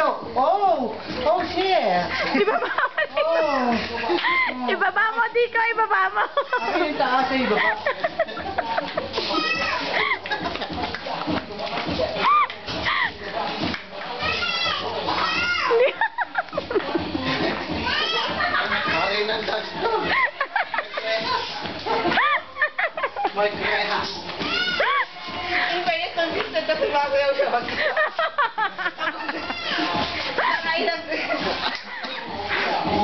go. Oh! Oh, shit! Ibaba mo dito. Oh! Ibaba mo dito, ibaba mo. Ako yung taas ay ibaba. Marin ang taas doon. May krehas. Ang pwede kong gusto na sumasayaw siya.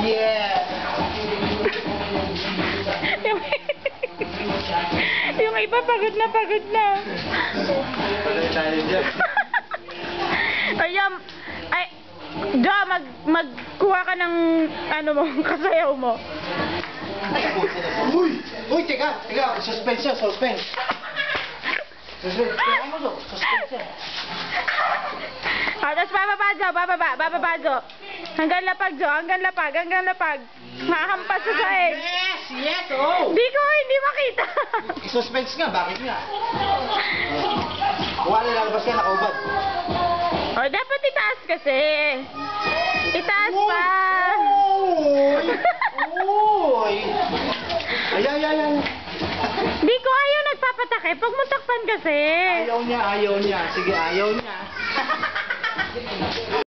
Yeah! Yung iba pagod na, pagod na. Ayun, ay, Jo, magkuha ka ng, ano mo, kasayaw mo. Uy! Uy, teka! Suspense yan, suspense. Suspense. Teka mo, Jo. Suspense yan. Tapos bababa, Jo. Hanggang lapag, Jo. Hanggang lapag. Mahampas sa saig. Yes! Oh! Hindi makita. Suspense nga, bakit nga? Wala lalabas yan, nakaubad. O, dapat itaas kasi. Itaas pa. Uy! Uy! Ay. Di ko ayaw nagpapatakip. Pag mo takpan kasi. Ayaw niya. Sige, ayaw niya.